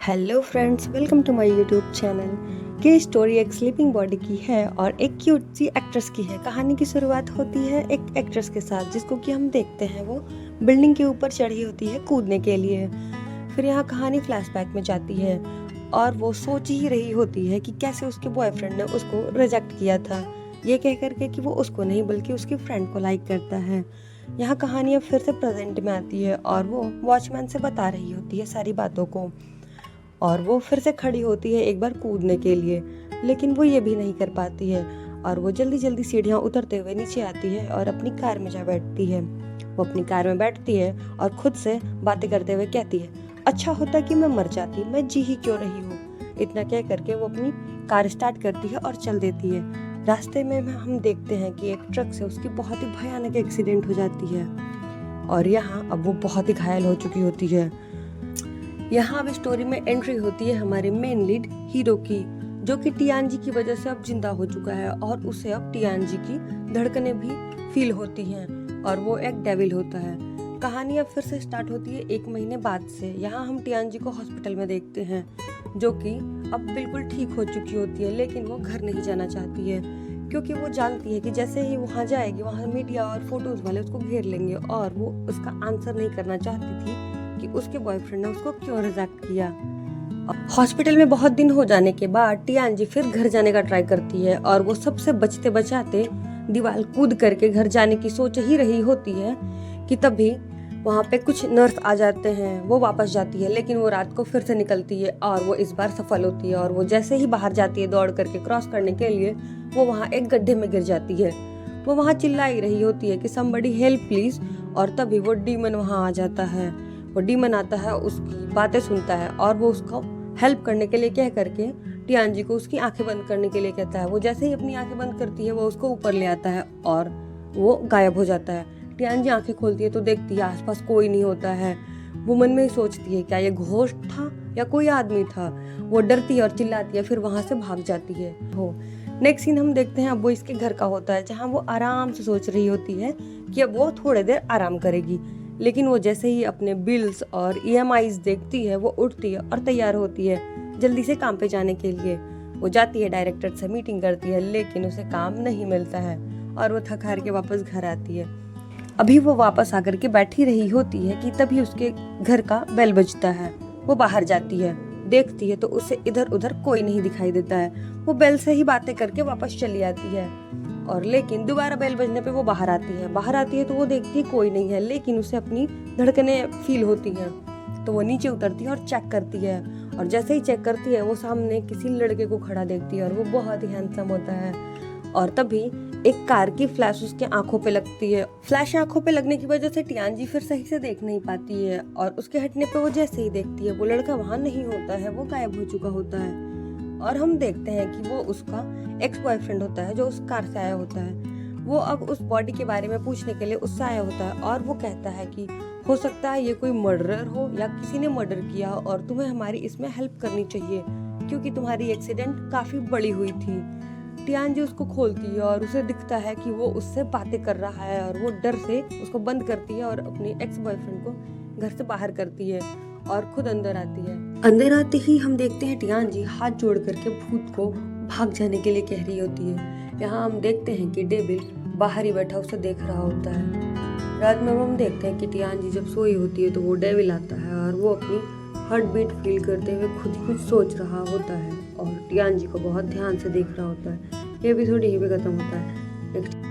Hello friends, welcome to my YouTube channel. ये story एक sleeping body की है और एक क्यूट सी एक्ट्रेस की है। कहानी की शुरुआत होती है एक एक्ट्रेस के साथ, जिसको कि हम देखते हैं वो बिल्डिंग के ऊपर चढ़ी होती है कूदने के लिए। फिर यहाँ कहानी फ्लैशबैक में जाती है और वो सोच ही रही होती है कि कैसे उसके बॉयफ्रेंड ने उसको रिजेक्ट किया था, ये कह करके कि वो उसको नहीं बल्कि उसके फ्रेंड को लाइक करता है। यहाँ कहानी अब फिर से प्रेजेंट में आती है और वो वॉचमैन से बता रही होती है सारी बातों को, और वो फिर से खड़ी होती है एक बार कूदने के लिए, लेकिन वो ये भी नहीं कर पाती है और वो जल्दी जल्दी सीढ़ियाँ उतरते हुए नीचे आती है और अपनी कार में जा बैठती है। वो अपनी कार में बैठती है और खुद से बातें करते हुए कहती है, अच्छा होता कि मैं मर जाती, मैं जी ही क्यों रही हूँ। इतना कह करके वो अपनी कार स्टार्ट करती है और चल देती है। रास्ते में हम देखते हैं कि एक ट्रक से उसकी बहुत ही भयानक एक्सीडेंट हो जाती है और यहाँ अब वो बहुत ही घायल हो चुकी होती है। यहाँ अब स्टोरी में एंट्री होती है हमारे मेन लीड हीरो की, जो कि टियानजी की वजह से अब जिंदा हो चुका है और उसे अब टियानजी की धड़कनें भी फील होती हैं और वो एक डेविल होता है। कहानी अब फिर से स्टार्ट होती है 1 महीने बाद से। यहाँ हम टियानजी को हॉस्पिटल में देखते हैं, जो कि अब बिल्कुल ठीक हो चुकी होती है, लेकिन वो घर नहीं जाना चाहती है क्योंकि वो जानती है कि जैसे ही वहाँ जाएगी वहाँ मीडिया और फोटोज वाले उसको घेर लेंगे और वो उसका आंसर नहीं करना चाहती थी कि उसके बॉयफ्रेंड ने उसको क्यों रिजेक्ट किया। हॉस्पिटल में बहुत दिन हो जाने के बाद टियानजी फिर घर जाने का ट्राई करती है और वो सबसे बचते बचाते दीवार कूद करके घर जाने की सोच ही रही होती है कि तभी वहाँ पे कुछ नर्स आ जाते हैं। वो वापस जाती है, लेकिन वो रात को फिर से निकलती है और वो इस बार सफल होती है और वो जैसे ही बाहर जाती है दौड़ करके क्रॉस करने के लिए, वो वहाँ एक गड्ढे में गिर जाती है। वो वहाँ चिल्ला ही रही होती है कि समबडी हेल्प प्लीज, और तभी वो डीमन वहाँ आ जाता है। वो डीमन आता है, उसकी बातें सुनता है और वो उसको हेल्प करने के लिए कह करके टियानजी को उसकी आंखें बंद करने के लिए कहता है। वो जैसे ही अपनी आंखें बंद करती है वो उसको ऊपर ले आता है और वो गायब हो जाता है। टियानजी आंखें खोलती है तो देखती है आसपास कोई नहीं होता है। वो मन में ही सोचती है क्या ये घोस्ट था या कोई आदमी था। वो डरती है और चिल्लाती है, फिर वहां से भाग जाती है। हो नेक्स्ट सीन हम देखते हैं अब वो इसके घर का होता है, जहाँ वो आराम से सोच रही होती है कि अब वो थोड़ी देर आराम करेगी, लेकिन वो जैसे ही अपने बिल्स और EMIs देखती है वो उठती है और तैयार होती है जल्दी से काम पे जाने के लिए। वो जाती है, डायरेक्टर से मीटिंग करती है, लेकिन उसे काम नहीं मिलता है और वो थक हार के वापस घर आती है। अभी वो वापस आकर के बैठी रही होती है कि तभी उसके घर का बेल बजता है। वो बाहर जाती है, देखती है तो उसे इधर उधर कोई नहीं दिखाई देता है। वो बेल से ही बातें करके वापस चली आती है और लेकिन दोबारा बेल बजने पे वो बाहर आती है तो वो देखती है कोई नहीं है, लेकिन उसे अपनी धड़कनें फील होती हैं। तो वो नीचे उतरती है और चेक करती है और जैसे ही चेक करती है वो सामने किसी लड़के को खड़ा देखती है और वो बहुत ही हैंडसम होता है। और तभी एक कार की फ्लैश उसके आंखों पे लगती है। फ्लैश आंखों पे लगने की वजह से टियानजी फिर सही से देख नहीं पाती है और उसके हटने पे वो जैसे ही देखती है वो लड़का वहां नहीं होता है, वो गायब हो चुका होता है। और हम देखते हैं कि वो उसका एक्स बॉयफ्रेंड होता है जो उस कार से आया होता है। वो अब उस बॉडी के बारे में पूछने के लिए उससे आया होता है और वो कहता है कि हो सकता है ये कोई मर्डरर हो या किसी ने मर्डर किया हो और तुम्हें हमारी इसमें हेल्प करनी चाहिए क्योंकि तुम्हारी एक्सीडेंट काफी बड़ी हुई थी। टियानजी उसको खोलती है और उसे दिखता है कि वो उससे बातें कर रहा है और वो डर से उसको बंद करती है और अपने एक्स बॉयफ्रेंड को घर से बाहर करती है और खुद अंदर आती है। अंदर आते ही हम देखते हैं टियानजी हाथ जोड़ करके भूत को भाग जाने के लिए कह रही होती है। यहाँ हम देखते हैं कि डेविल बाहर ही बैठा उसे देख रहा होता है। रात में हम देखते हैं कि टियानजी जब सोई होती है तो वो डेविल आता है और वो अपनी हार्ट बीट फील करते हुए खुद ही कुछ सोच रहा होता है और टियानजी को बहुत ध्यान से देख रहा होता है। ये एपिसोड यहीं पे खत्म होता है।